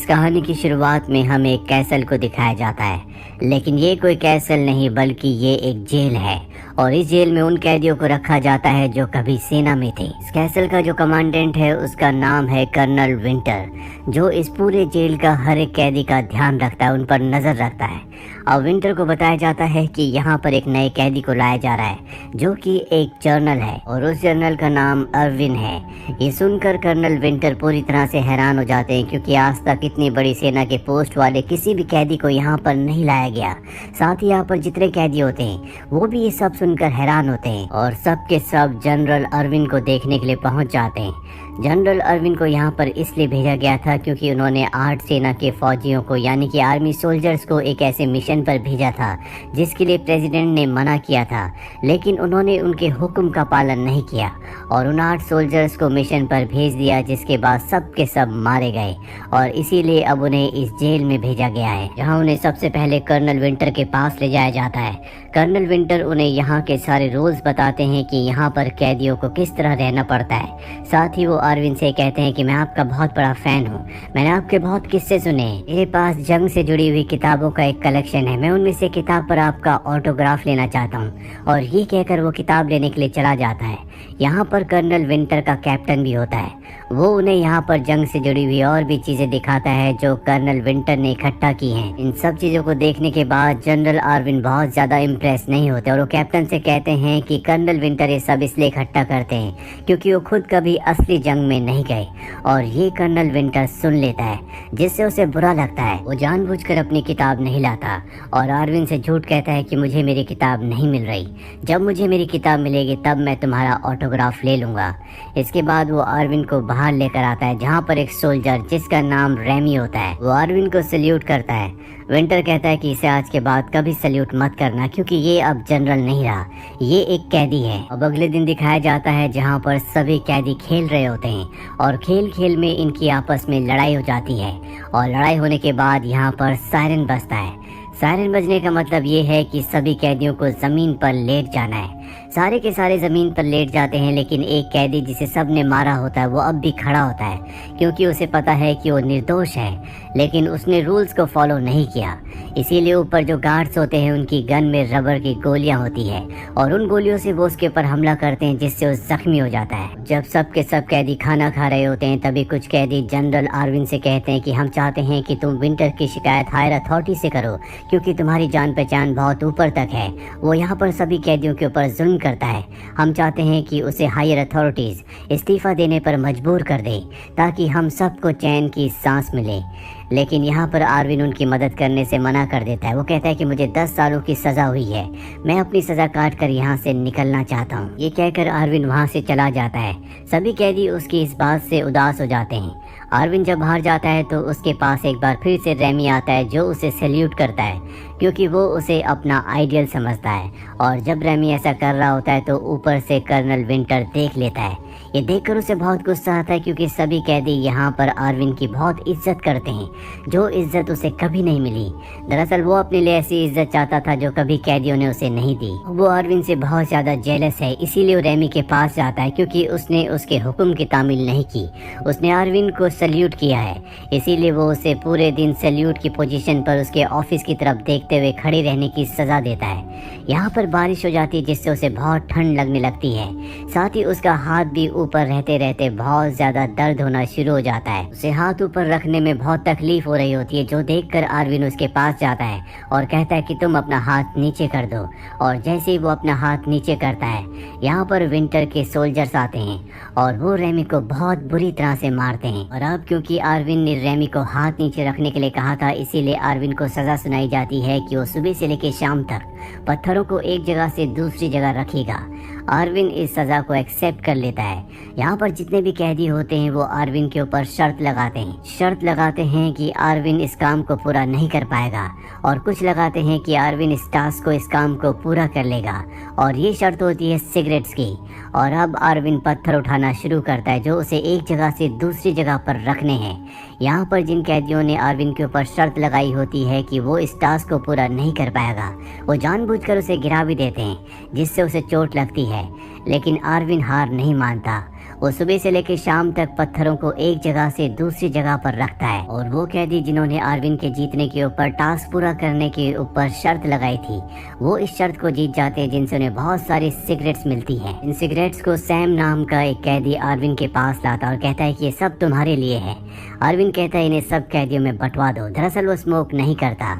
कहानी की शुरुआत में हमें एक कैसल को दिखाया जाता है, लेकिन ये कोई कैसल नहीं बल्कि ये एक जेल है और इस जेल में उन कैदियों को रखा जाता है जो कभी सेना में थे। इस कैसल का जो कमांडेंट है उसका नाम है कर्नल विंटर, जो इस पूरे जेल का हर एक कैदी का ध्यान रखता है, उन पर नजर रखता है। अब विंटर को बताया जाता है कि यहाँ पर एक नए कैदी को लाया जा रहा है जो कि एक जर्नल है और उस जर्नल का नाम अर्विन है। ये सुनकर कर्नल विंटर पूरी तरह से हैरान हो जाते हैं क्योंकि आज तक इतनी बड़ी सेना के पोस्ट वाले किसी भी कैदी को यहाँ पर नहीं लाया गया। साथ ही यहाँ पर जितने कैदी होते हैं वो भी ये सब सुनकर हैरान होते हैं और सब के सब जनरल अर्विन को देखने के लिए पहुँच जाते हैं। जनरल अर्विन को यहाँ पर इसलिए भेजा गया था क्योंकि उन्होंने 8 सेना के फौजियों को यानी कि आर्मी सोल्जर्स को एक ऐसे मिशन पर भेजा था जिसके लिए प्रेसिडेंट ने मना किया था, लेकिन उन्होंने उनके हुक्म का पालन नहीं किया और उन 8 सोल्जर्स को मिशन पर भेज दिया, जिसके बाद सब के सब मारे गए और इसीलिए अब उन्हें इस जेल में भेजा गया है, जहाँ उन्हें सबसे पहले कर्नल विंटर के पास ले जाया जाता है। कर्नल विंटर उन्हें यहाँ के सारे रूल्स बताते हैं कि यहाँ पर कैदियों को किस तरह रहना पड़ता है। साथ ही वो अर्विन से कहते हैं कि मैं आपका बहुत बड़ा फैन हूँ, मैंने आपके बहुत किस्से सुने हैं, मेरे पास जंग से जुड़ी हुई किताबों का एक कलेक्शन है, मैं उनमें से किताब पर आपका ऑटोग्राफ लेना चाहता हूँ। और ये कहकर वो किताब लेने के लिए चला जाता है। यहाँ पर कर्नल विंटर का कैप्टन भी होता है, वो उन्हें यहाँ पर जंग से जुड़ी हुई और भी चीजें दिखाता है जो कर्नल विंटर ने इकट्ठा की हैं। इन सब चीजों को देखने के बाद जनरल अर्विन बहुत ज्यादा इम्प्रेस नहीं होते और वो कैप्टन से कहते हैं कि कर्नल विंटर ये सब इसलिए इकट्ठा करते हैं क्योंकि वो खुद कभी असली जंग में नहीं गए। और ये कर्नल विंटर सुन लेता है जिससे उसे बुरा लगता है। वो जानबूझकर अपनी किताब नहीं लाता और अर्विन से झूठ कहता है कि मुझे मेरी किताब नहीं मिल रही, जब मुझे मेरी किताब मिलेगी तब मैं तुम्हारा ऑटोग्राफ ले लूंगा। इसके बाद वो अर्विन को बाहर लेकर आता है जहाँ पर एक सोल्जर जिसका नाम रेमी होता है वो अर्विन को सल्यूट करता है। विंटर कहता है कि इसे आज के बाद कभी सल्यूट मत करना क्योंकि ये अब जनरल नहीं रहा, ये एक कैदी है। अब अगले दिन दिखाया जाता है जहाँ पर सभी कैदी खेल रहे होते हैं और खेल खेल में इनकी आपस में लड़ाई हो जाती है और लड़ाई होने के बाद यहाँ पर सायरन बजता है। सायरन बजने का मतलब ये है कि सभी कैदियों को जमीन पर लेट जाना है। सारे के सारे जमीन पर लेट जाते हैं, लेकिन एक कैदी जिसे सबने मारा होता है वो अब भी खड़ा होता है क्योंकि उसे पता है कि वो निर्दोष है, लेकिन उसने रूल्स को फॉलो नहीं किया। इसीलिए ऊपर जो गार्ड्स होते हैं उनकी गन में रबर की गोलियां होती है और उन गोलियों से वो उसके ऊपर हमला करते हैं जिससे वो जख्मी हो जाता है। जब सब के सब कैदी खाना खा रहे होते हैं तभी कुछ कैदी जनरल अर्विन से कहते हैं कि हम चाहते हैं कि तुम विंटर की शिकायत हायर अथॉरिटी से करो क्योंकि तुम्हारी जान पहचान बहुत ऊपर तक है, वो यहाँ पर सभी कैदियों के ऊपर जुल्म करता है। हम चाहते हैं कि उसे हायर अथॉरिटीज इस्तीफा देने पर मजबूर कर दे ताकि हम सबको चैन की सांस मिले। लेकिन यहाँ पर अर्विन उनकी मदद करने से मना कर देता है। वो कहता है कि मुझे 10 सालों की सज़ा हुई है, मैं अपनी सज़ा काट कर यहाँ से निकलना चाहता हूँ। ये कहकर अर्विन वहाँ से चला जाता है। सभी कैदी उसकी इस बात से उदास हो जाते हैं। अर्विन जब बाहर जाता है तो उसके पास एक बार फिर से रेमी आता है जो उसे सैल्यूट करता है क्योंकि वो उसे अपना आइडियल समझता है। और जब रेमी ऐसा कर रहा होता है तो ऊपर से कर्नल विंटर देख लेता है। ये देखकर उसे बहुत गुस्सा आता है क्योंकि सभी कैदी यहाँ पर अर्विन की बहुत इज्जत करते हैं जो इज्जत उसे कभी नहीं मिली। दरअसल वो अपने लिए ऐसी इज्जत चाहता था जो कभी कैदियों ने उसे नहीं दी। वो अर्विन से बहुत ज़्यादा जेलस है, इसीलिए वो रेमी के पास जाता है क्योंकि उसने उसके हुक्म की तामील नहीं की। उसने अर्विन को सल्यूट किया है, इसीलिए वो उसे पूरे दिन सल्यूट की पोजीशन पर उसके ऑफिस की तरफ देखते हुए खड़े रहने की सज़ा देता है। यहाँ पर बारिश हो जाती है जिससे उसे बहुत ठंड लगने लगती है। साथ ही उसका हाथ भी ऊपर रहते रहते बहुत ज़्यादा दर्द होना शुरू हो जाता है। उसे हाथ ऊपर रखने में बहुत तकलीफ हो रही होती है, जो देखकर अर्विन उसके पास जाता है और कहता है कि तुम अपना हाथ नीचे कर दो। और जैसे ही वो अपना हाथ नीचे करता है यहाँ पर विंटर के सोल्जर्स आते हैं और वो रेमी को बहुत बुरी तरह से मारते हैं। और अब क्योंकि अर्विन ने रेमी को हाथ नीचे रखने के लिए कहा था, इसीलिए अर्विन को सज़ा सुनाई जाती है कि वो सुबह से लेकर शाम तक पत्थरों को एक जगह से दूसरी जगह रखेगा। अर्विन इस सज़ा को एक्सेप्ट कर लेता है। यहाँ पर जितने भी कैदी होते हैं वो अर्विन के ऊपर शर्त लगाते हैं कि अर्विन इस काम को पूरा नहीं कर पाएगा और कुछ लगाते हैं कि अर्विन इस टास्क को इस काम को पूरा कर लेगा। और ये शर्त होती है सिगरेट्स की। और अब अर्विन पत्थर उठाना शुरू करता है जो उसे एक जगह से दूसरी जगह पर रखने हैं। यहाँ पर जिन कैदियों ने अर्विन के ऊपर शर्त लगाई होती है कि वो इस टास्क को पूरा नहीं कर पाएगा, वो जानबूझकर उसे गिरा भी देते हैं जिससे उसे चोट लगती है, लेकिन अर्विन हार नहीं मानता। वो सुबह से लेकर शाम तक पत्थरों को एक जगह से दूसरी जगह पर रखता है। और वो कैदी जिन्होंने आरविन के जीतने के ऊपर टास्क पूरा करने के ऊपर शर्त लगाई थी, वो इस शर्त को जीत जाते हैं, जिनसे उन्हें बहुत सारी सिगरेट्स मिलती हैं। इन सिगरेट्स को सैम नाम का एक कैदी आरविन के पास लाता और कहता है कि ये सब तुम्हारे लिए है। आरविन कहता है इन्हें सब कैदियों में बंटवा दो। दरअसल वो स्मोक नहीं करता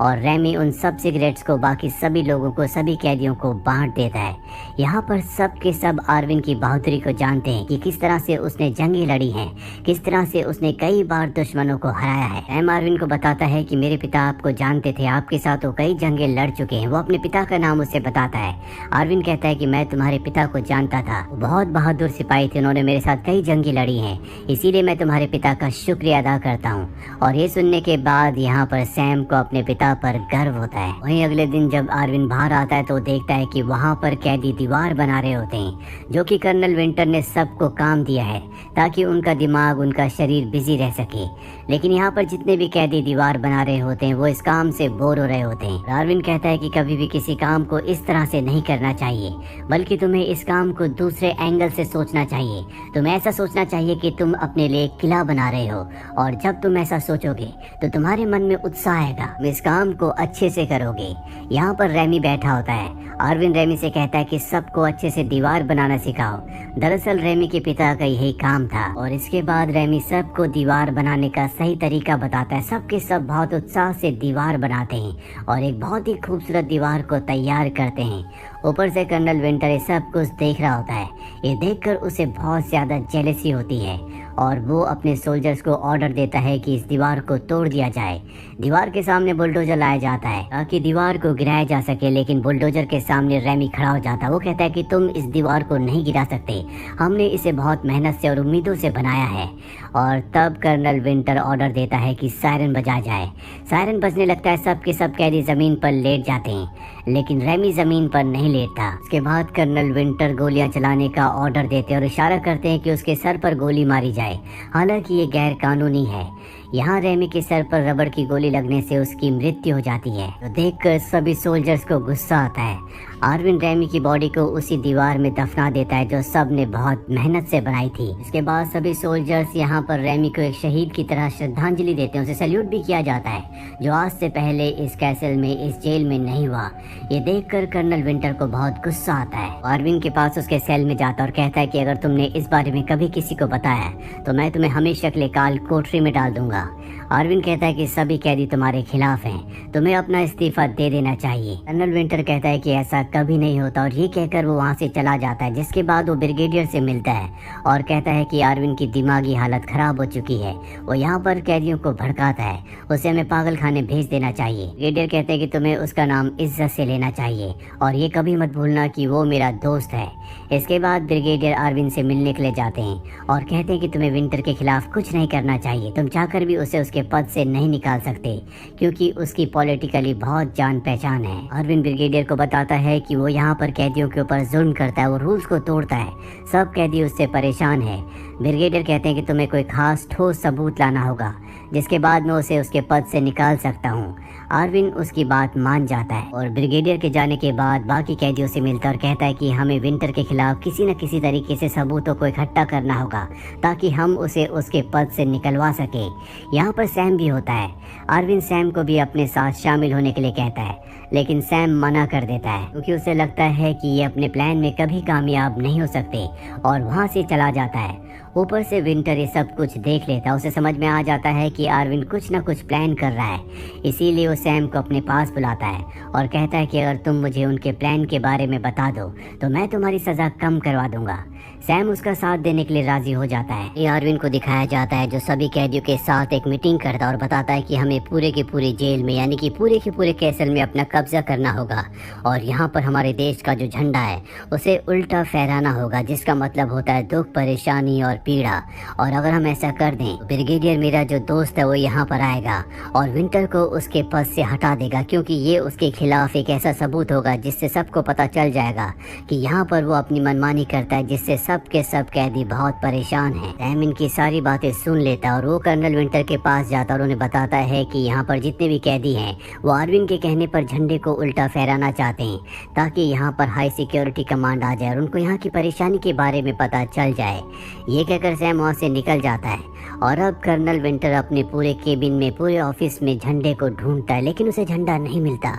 और रेमी उन सब सिगरेट्स को बाकी सभी लोगों को, सभी कैदियों को बांट देता है। यहाँ पर सब के सब आरविन की बहादुरी को जानते हैं कि किस तरह से उसने जंगें लड़ी हैं, किस तरह से उसने कई बार दुश्मनों को हराया है। सैम आरविन को बताता है कि मेरे पिता आपको जानते थे, आपके साथ वो कई जंगें लड़ चुके हैं। वो अपने पिता का नाम उसे बताता है। आरविन कहता है कि मैं तुम्हारे पिता को जानता था, वो बहुत बहादुर सिपाही थे, उन्होंने मेरे साथ कई जंगें लड़ी हैं, इसीलिए मैं तुम्हारे पिता का शुक्रिया अदा करता हूँ। और ये सुनने के बाद यहाँ पर सैम को अपने पिता पर गर्व होता है। वहीं अगले दिन जब आरविन बाहर आता है तो देखता है कि वहाँ पर कैदी दीवार बना रहे होते हैं, जो कि कर्नल विंटर ने सबको काम दिया है ताकि उनका दिमाग, उनका शरीर बिजी रह सके। लेकिन यहाँ पर जितने भी कैदी दीवार बना रहे होते हैं वो इस काम से बोर हो रहे होते हैं। आरविन कहता है कि कभी भी किसी काम को इस तरह से नहीं करना चाहिए, बल्कि तुम्हें इस काम को दूसरे एंगल से सोचना चाहिए। तुम्हें ऐसा सोचना चाहिए कि तुम अपने लिए एक किला बना रहे हो, और जब तुम ऐसा सोचोगे तो तुम्हारे मन में उत्साह आएगा, तुम इस काम को अच्छे से करोगे। यहाँ पर रेमी बैठा होता है। आरविन रेमी से कहता है कि सबको अच्छे से दीवार बनाना सिखाओ। दरअसल रेमी के पिता का यही काम था। और इसके बाद रेमी सबको दीवार बनाने का सही तरीका बताता है। सबके सब बहुत उत्साह से दीवार बनाते हैं और एक बहुत ही खूबसूरत दीवार को तैयार करते हैं। ऊपर से कर्नल विंटर ये सब कुछ देख रहा होता है। ये देखकर उसे बहुत ज्यादा जेलसी होती है और वो अपने सोल्जर्स को ऑर्डर देता है कि इस दीवार को तोड़ दिया जाए। दीवार के सामने बुलडोजर लाया जाता है ताकि दीवार को गिराया जा सके, लेकिन बुलडोजर के सामने रेमी खड़ा हो जाता है। वो कहता है कि तुम इस दीवार को नहीं गिरा सकते, हमने इसे बहुत मेहनत से और उम्मीदों से बनाया है। और तब कर्नल विंटर ऑर्डर देता है कि सायरन बजा जाए। सायरन बजने लगता है, सब के सब कैदी जमीन पर लेट जाते हैं, लेकिन रेमी जमीन पर नहीं लेटता। उसके बाद कर्नल विंटर गोलियां चलाने का ऑर्डर देते और इशारा करते हैं कि उसके सर पर गोली मारी जाए। हालांकि ये गैर कानूनी है। यहाँ रेमी के सर पर रबड़ की गोली लगने से उसकी मृत्यु हो जाती है। तो देखकर सभी सोल्जर्स को गुस्सा आता है। आरविन रेमी की बॉडी को उसी दीवार में दफना देता है जो सब ने बहुत मेहनत से बनाई थी। इसके बाद सभी सोल्जर्स यहाँ पर रेमी को एक शहीद की तरह श्रद्धांजलि देते हैं। उसे सैल्यूट भी किया जाता है, जो आज से पहले इस कैसल में, इस जेल में नहीं हुआ। ये देखकर कर्नल विंटर को बहुत गुस्सा आता है। आरविन के पास उसके सेल में जाता और कहता है कि अगर तुमने इस बारे में कभी किसी को बताया तो मैं तुम्हें हमेशा के लिए काल कोठरी में डाल दूंगा। आरविन कहता है कि सभी कैदी तुम्हारे खिलाफ हैं, तुम्हें अपना इस्तीफा दे देना चाहिए। कर्नल विंटर कहता है कि ऐसा कभी नहीं होता और ये कहकर वो वहाँ से चला जाता है। जिसके बाद वो ब्रिगेडियर से मिलता है और कहता है कि आरविन की दिमागी हालत खराब हो चुकी है। वो यहाँ पर कैदियों को भड़काता है, उसे हमें पागल खाने भेज देना चाहिए। ब्रिगेडियर कहते हैं कि तुम्हें उसका नाम इज्जत से लेना चाहिए और ये कभी मत भूलना कि वो मेरा दोस्त है। इसके बाद ब्रिगेडियर आरविन से मिलने के लिए जाते हैं और कहते हैं कि तुम्हें विंटर के खिलाफ कुछ नहीं करना चाहिए, तुम चाहकर भी उसे उसके पद से नहीं निकाल सकते क्योंकि उसकी पॉलिटिकली बहुत जान पहचान है। आरविन ब्रिगेडियर को बताता है कि वो यहाँ पर कैदियों के ऊपर जुल्म करता है, वो रूल्स को तोड़ता है, सब कैदी उससे परेशान है। ब्रिगेडियर कहते हैं कि तुम्हें कोई खास ठोस सबूत लाना होगा जिसके बाद मैं उसे उसके पद से निकाल सकता हूँ। आरविन उसकी बात मान जाता है और ब्रिगेडियर के जाने के बाद बाकी कैदियों से मिलता और कहता है कि हमें विंटर के खिलाफ किसी न किसी तरीके से सबूतों को इकट्ठा करना होगा ताकि हम उसे उसके पद से निकलवा सके। यहाँ पर सैम भी होता है। आरविन सैम को भी अपने साथ शामिल होने के लिए कहता है, लेकिन सैम मना कर देता है क्योंकि उसे लगता है कि ये अपने प्लान में कभी कामयाब नहीं हो सकते और वहाँ से चला जाता है। ऊपर से विंटर ये सब कुछ देख लेता, उसे समझ में आ जाता है कि आरविन कुछ न कुछ प्लान कर रहा है। इसीलिए वो सैम को अपने पास बुलाता है और कहता है कि अगर तुम मुझे उनके प्लान के बारे में बता दो तो मैं तुम्हारी सज़ा कम करवा दूंगा। सैम उसका साथ देने के लिए राजी हो जाता है। ये आरविन को दिखाया जाता है जो सभी कैदियों के साथ एक मीटिंग करता और बताता है कि हमें पूरे के पूरे जेल में यानी कि पूरे के पूरे कैसल में अपना कब्जा करना होगा और यहाँ पर हमारे देश का जो झंडा है उसे उल्टा फहराना होगा, जिसका मतलब होता है दुख, परेशानी और पीड़ा। और अगर हम ऐसा कर दें तो ब्रिगेडियर मेरा जो दोस्त है वो यहाँ पर आएगा और विंटर को उसके पद से हटा देगा, क्योंकि ये उसके खिलाफ एक ऐसा सबूत होगा जिससे सबको पता चल जाएगा कि यहाँ पर वो अपनी मनमानी करता है, जिससे सब के सब कैदी बहुत परेशान हैं। सैम इनकी सारी बातें सुन लेता है और वो कर्नल विंटर के पास जाता और उन्हें बताता है कि यहाँ पर जितने भी कैदी हैं वो आरविन के कहने पर झंडे को उल्टा फहराना चाहते हैं ताकि यहाँ पर हाई सिक्योरिटी कमांड आ जाए और उनको यहाँ की परेशानी के बारे में पता चल जाए। ये कहकर सैम वहाँ से निकल जाता है और अब कर्नल विंटर अपने पूरे केबिन में, पूरे ऑफिस में झंडे को ढूंढता है, लेकिन उसे झंडा नहीं मिलता।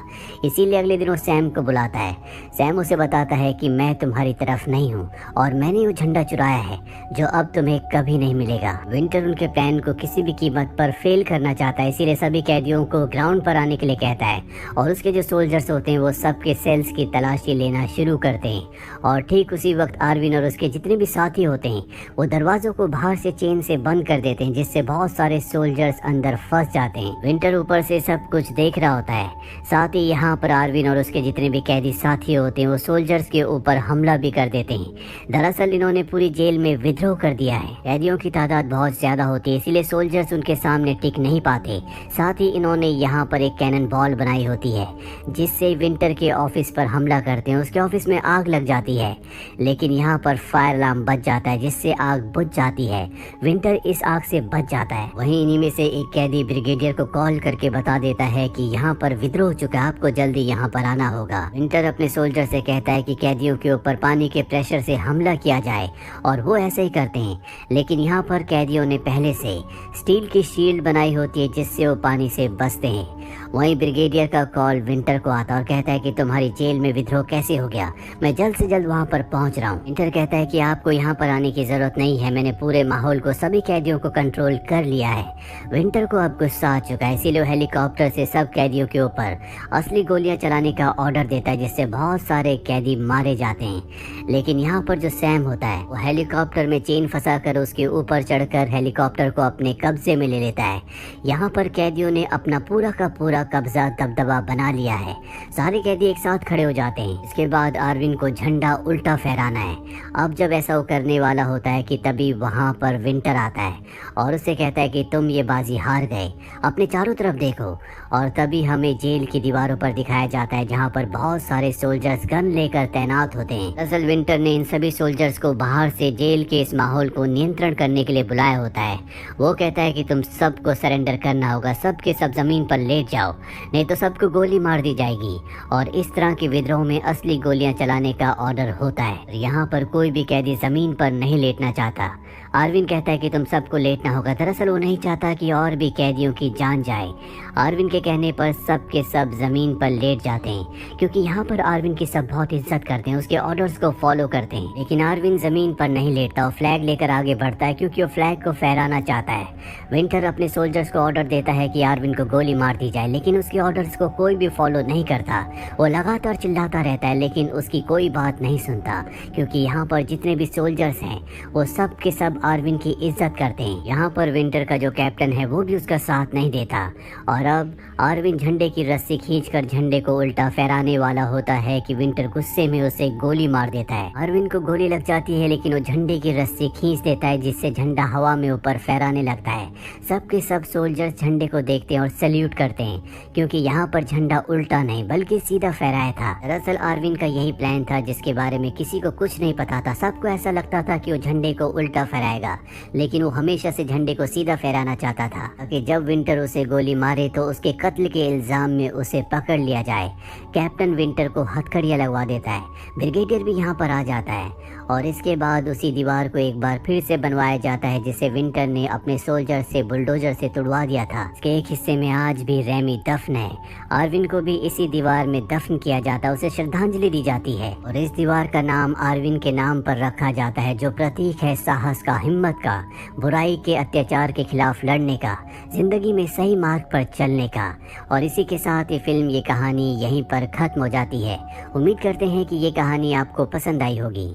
इसीलिए अगले दिन वो सैम को बुलाता है। सैम उसे बताता है कि मैं तुम्हारी तरफ नहीं हूँ और मैंने वो झंडा चुराया है जो अब तुम्हें कभी नहीं मिलेगा। विंटर उनके प्लान को किसी भी कीमत पर फेल करना चाहता है, इसीलिए सभी कैदियों को ग्राउंड पर आने के लिए कहता है और उसके जो सोल्जर्स होते हैं वो सबके सेल्स की तलाशी लेना शुरू करते हैं। और ठीक उसी वक्त आरविन और उसके जितने भी साथी होते हैं वो दरवाजों को बाहर से चेन से बंद कर देते हैं, जिससे बहुत सारे सोल्जर्स अंदर फंस जाते हैं। विंटर ऊपर से सब कुछ देख रहा होता है। साथ ही यहाँ पर आरविन और उसके जितने भी कैदी साथी होते हैं वो सोल्जर्स के ऊपर हमला भी कर देते हैं। दरअसल इन्होंने पूरी जेल में विद्रोह कर दिया है। कैदियों की तादाद बहुत ज्यादा होती है, इसीलिए सोल्जर्स उनके सामने टिक नहीं पाते। साथ ही इन्होंने यहाँ पर एक कैनन बॉल बनाई होती है जिससे विंटर के ऑफिस पर हमला करते हैं। उसके ऑफिस में आग लग जाती है, लेकिन यहाँ पर फायर अलार्म बज जाता है जिससे आग बुझ जाती है। विंटर इस आग से बच जाता है। वहीं इन्हीं में से एक कैदी ब्रिगेडियर को कॉल करके बता देता है कि यहाँ पर विद्रोह हो चुका है, आपको जल्दी यहाँ पर आना होगा। विंटर अपने सोल्जर से कहता है कि कैदियों के ऊपर पानी के प्रेशर से हमला किया जाए और वो ऐसे ही करते हैं, लेकिन यहाँ पर कैदियों ने पहले से स्टील की शील्ड बनाई होती है जिससे वो पानी से बचते हैं। वहीं ब्रिगेडियर का कॉल विंटर को आता और कहता है कि तुम्हारी जेल में विद्रोह कैसे हो गया, मैं जल्द से जल्द वहाँ पर पहुँच रहा हूँ। विंटर कहता है कि आपको यहाँ पर आने की जरूरत नहीं है, मैंने पूरे माहौल को, सभी कैदियों को कंट्रोल कर लिया है। विंटर को अब गुस्सा आ चुका है, इसीलिए हेलीकॉप्टर से सब कैदियों के ऊपर असली गोलियां चलाने का ऑर्डर देता है जिससे बहुत सारे कैदी मारे जाते हैं। लेकिन यहाँ पर जो सैम होता है वो हेलीकॉप्टर में चेन फंसा कर उसके ऊपर चढ़कर हेलीकॉप्टर को अपने कब्जे में ले लेता है। यहाँ पर कैदियों ने अपना पूरा का पूरा कब्जा दबदबा बना लिया है। सारे कैदी एक साथ खड़े हो जाते हैं। इसके बाद आरविन को झंडा उल्टा फहराना है। अब जब ऐसा वो करने वाला होता है कि तभी वहाँ पर विंटर आता है और उससे कहता है कि तुम ये बाजी हार गए, अपने चारों तरफ देखो। और तभी हमें जेल की दीवारों पर दिखाया जाता है जहाँ पर बहुत सारे सोल्जर्स गन लेकर तैनात होते हैं। दरअसल विंटर ने इन सभी सोल्जर्स को बाहर से जेल के इस माहौल को नियंत्रण करने के लिए बुलाया होता है। वो कहता है कि तुम सबको सरेंडर करना होगा, सबके सब जमीन पर लेट जाओ, नहीं तो सबको गोली मार दी जाएगी। और इस तरह के विद्रोह में असली गोलियां चलाने का ऑर्डर होता है। यहाँ पर कोई भी कैदी जमीन पर नहीं लेटना चाहता। आरविन कहता है कि तुम सबको लेटना होगा। दरअसल वो नहीं चाहता कि और भी कैदियों की जान जाए। आरविन के कहने पर सब के सब जमीन पर लेट जाते हैं क्योंकि यहाँ पर आरविन की सब बहुत इज्जत करते हैं, उसके ऑर्डर्स को फॉलो करते हैं। लेकिन आरविन जमीन पर नहीं लेटता, वो फ्लैग लेकर आगे बढ़ता है क्योंकि वो फ्लैग को फहराना चाहता है। विंटर अपने सोल्जर्स को ऑर्डर देता है कि आरविन को गोली मार दी जाए, लेकिन उसके ऑर्डर्स को कोई भी फॉलो नहीं करता। वो लगातार चिल्लाता रहता है लेकिन उसकी कोई बात नहीं सुनता क्योंकि यहाँ पर जितने भी सोल्जर्स हैं वो सब के सब आरविन की इज्जत करते हैं। यहाँ पर विंटर का जो कैप्टन है वो भी उसका साथ नहीं देता और अब आरविन झंडे की रस्सी खींचकर झंडे को उल्टा फहराने वाला होता है कि विंटर गुस्से में उसे गोली मार देता है। आरविन को गोली लग जाती है लेकिन वो झंडे की रस्सी खींच देता है जिससे झंडा हवा में ऊपर फहराने लगता है। सबके सब सोल्जर्स झंडे को देखते हैं और सैल्यूट करते हैं क्योंकि यहाँ पर झंडा उल्टा नहीं बल्कि सीधा फहराया था। दरअसल आरविन का यही प्लान था जिसके बारे में किसी को कुछ नहीं पता था। सबको ऐसा लगता था कि वो झंडे को उल्टा फहराएगा, लेकिन वो हमेशा से झंडे को सीधा फहराना चाहता था ताकि जब विंटर उसे गोली मारे तो उसके कत्ल के इल्जाम में उसे पकड़ लिया जाए। कैप्टन विंटर को हथकड़ियां लगवा देता है। ब्रिगेडियर भी यहाँ पर आ जाता है और इसके बाद उसी दीवार को एक बार फिर से बनवाया जाता है जिसे विंटर ने अपने सोल्जर से बुलडोजर से तुड़वा दिया था। इसके एक हिस्से में आज भी रेमी दफन है। आरविन को भी इसी दीवार में दफन किया जाता है, उसे श्रद्धांजलि दी जाती है और इस दीवार का नाम आरविन के नाम पर रखा जाता है जो प्रतीक है साहस का, हिम्मत का, बुराई के अत्याचार के खिलाफ लड़ने का, जिंदगी में सही मार्ग पर चलने का। और इसी के साथ ये फिल्म, ये कहानी यहीं पर खत्म हो जाती है। उम्मीद करते हैं कि ये कहानी आपको पसंद आई होगी।